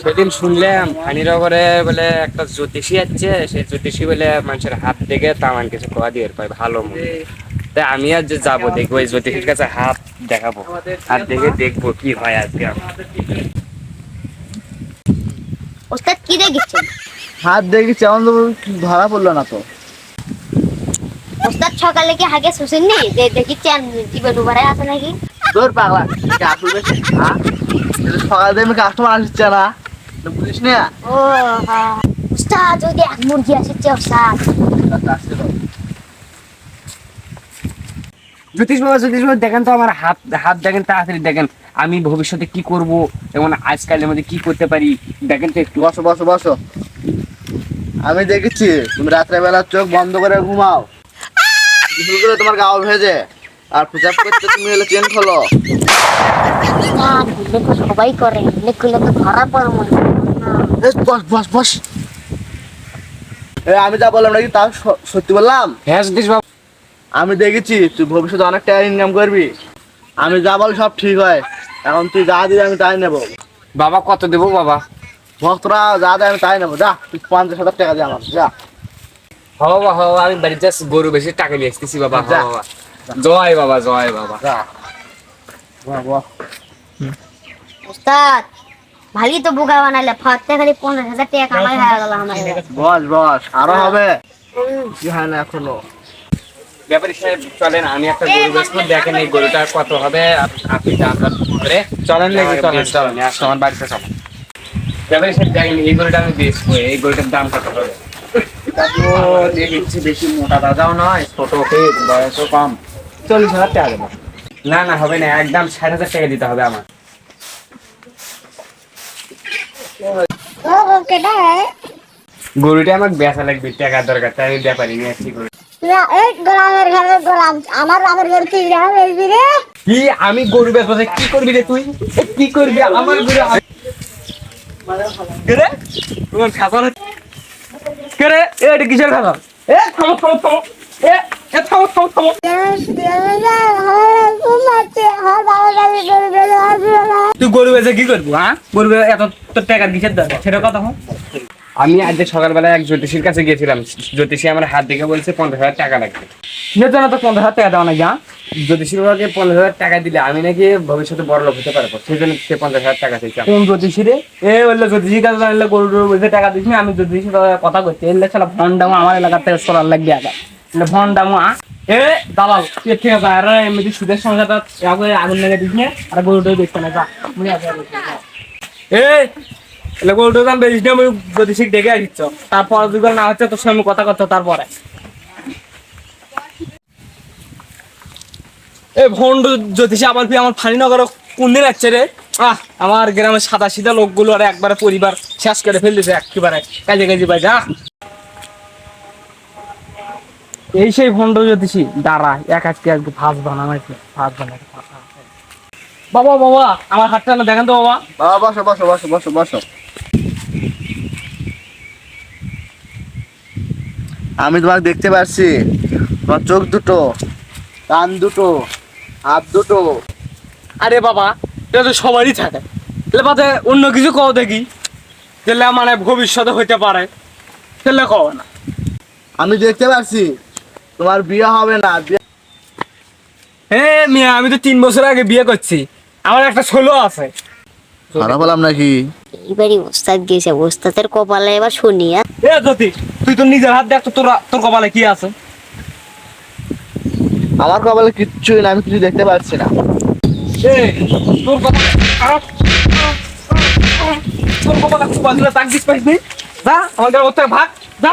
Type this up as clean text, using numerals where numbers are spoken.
সেদিন শুনলাম ফানিনগরে বলে একটা জ্যোতিষী আছে, সেই জ্যোতিষী বলে মানুষের হাত দেখে তামান কিছু কোয়া দিয়ে পায় ভালো মনে। তাই আমি আজ যে যাবো দেখবো ওই জ্যোতিষীর কাছে হাত দেখাবো, হাত দেখে দেখবো কি হয় আজকে। ওস্তাদ কি দেখছেন? হাত দেখি তেমন তো ধরা পড়লো না তো। ওস্তাদ সকালে কি হাগে শুছেননি? দেখছেন জীবন উবারে আছে নাকি? তোর পাগলা আসলে সকাল থেকে কাস্টমার আসছে না, বুঝিস না? ও হ্যাঁ ওস্তাদ, যদি এক মুরগি আসছে ওস্তাদ। জ্যোতিষ বাবা দেখেন তো আমার হাত হাত দেখেন, তাড়াতাড়ি দেখেন আমি ভবিষ্যতে কি করব, এবং আজকালের মধ্যে কি করতে পারি দেখেন তো একটু। বসো বসো বসো। আমি দেখেছি তুমি রাত্রেবেলা চোখ বন্ধ করে ঘুমাও, গোসল করে তোমার গাও ভেজে, আর প্রচার করতে তুমি হলে চেন খোলো। ওস্তাদ এগুলো তো সবাই করে, এগুলো তো ধরা পড়বো না। বস বস বস। আমি যা বললাম নাকি তা সত্যি বললাম? হ্যাঁ জ্যোতিষ বাবা। আমি দেখেছি তুই ভবিষ্যতে অনেক টাকা ইনকাম করবি। আমি যা বল সব ঠিক হয়, এখন তুই যা দিবি আমি তাই নেবো। বাবা কত দেবো বাবা? ভক্তরা যা দেয় আমি তাই নেবো। যা তুই 50,000 টাকা দিয়ে আমার যা। বাবা আমি বাড়িতে গরু বেশি টাকা নিয়ে আসতেছি বাবা। যা। বাবা জয় বাবা, জয় বাবা। যা বাহ বাহ। ওস্তাদ ভালোই তো বোকা বানাইলে, ফাটতে খালি 50,000 টাকা কামাই হয়ে গেল আমার। বস বস, আরো হবে কি হয় না এখনো। ব্যাপারী সাহেব চলেন, আমি একটা গরু বেচবো, দেখেন এই গরুটার কত হবে, আপনি দাম করে চলেন নাকি? চলেন চলেন আসো আমার বাড়িতে চলেন। ব্যাপারী সাহেব দেখেন এই গরুটা আমি বেচবো, এই গরুটার দাম কত হবে? দেখছি বেশি মোটা দাদাও নয়, ছোট বয়সও কম, 40,000 টাকা দেবো। না হবে না, একদম 60,000 টাকা দিতে হবে আমার। গরুটা আমার বেচা লাগবে, টাকার দরকার, তাই আমি ব্যাপারী নিয়ে আসছি গরু। গোলামের ঘরে গোলাম, আমার বাবার ঘরে তুই বেচবি রে? কি আমি গরু বেচবো? কি করবি রে তুই? কি করবি আমার গরু? কে রে তোমার খাবার? কে রে এটা কিসের খাবার? থামো থামো থামো, থামো। তুই গরু বেচে কি করবো? হ্যাঁ গরু এত তোর টাকার কিসের দরকার সেটা কথা হোক। আমি আজ সকালবেলা এক জ্যোতিষীর কাছে গিয়েছিলাম, জ্যোতিষী আমার হাত দেখে বলছে 50,000 টাকা লাগবে। কিসের জন্য তো 50,000 টাকা দেওয়া নাকি? হ্যাঁ জ্যোতিষী বাবাকে 50,000 টাকা দিলে আমি নাকি ভবিষ্যতে বড় লোক হতে পারবো, সেই জন্য সে 50,000 টাকা চাইছে। কোন জ্যোতিষী রে? বললো জ্যোতিষীর কাছে জানলে গরু বলছে টাকা দিস না, আমি জ্যোতিষীর কথা করছি, এলে চলো ভন্ডামো আমার এলাকার থেকে সরার লাগবে আগে ভন্ডামো। দালাল তুই ঠিক আছে, আর এমনি সুদের সংখ্যাটা আগুন লেগে দিস না, আর গরুটাই দেখতে না যা গরুটা দাম বেশি না, আমি জ্যোতিষী ডেকে আসিচ্ছ, তারপর যদি না হচ্ছে তোর সঙ্গে কথা করতো তারপরে। এই ভন্ড জ্যোতিষী আবার আমার ফানিনগর কোন দিন আসছে রে? আমার গ্রামের সাদা সিধা লোকগুলো আর একবারে পরিবার শেষ করে ফেলতেছে একেবারে, কাজে কাজে ভাই যা। এই সেই ভন্ড জ্যোতিষী দাঁড়া, এক আজকে ভাত বানাইছে, ভাত বানাইছে। বাবা আমার হাতটা না দেখেন তো বাবা। বাবা বসো বসো বসো বসো বসো। আমি তোমাকে দেখতে পাচ্ছি, তোমার চোখ দুটো, কান দুটো, হাত দুটো। আরে বাবা এটা তো সবারই থাকে, বাদে অন্য কিছু কও দেখি, যেলে মানে ভবিষ্যতে হইতে পারে, সেলে কও না। আমি দেখতে পাচ্ছি তোমার বিয়ে হবে না। মিয়া আমি তো 3 বছর আগে বিয়ে করছি, আমার একটা ষোলো আছে। খারাপ হলাম নাকি? এইবারই ওস্তাদ গেছে, ওস্তাদের কপালে এবার শুনি। জ্যোতিষ তুই তো নিজের হাত দেখ তো, তোর কপালে কি আছে? আমার কপালে কিচ্ছুই না, আমি কিছু দেখতে পাচ্ছি না। তোর কপালে খুব বাজলে তাক দিস পাইস নি, যা আমার ওর থেকে ভাগ যা।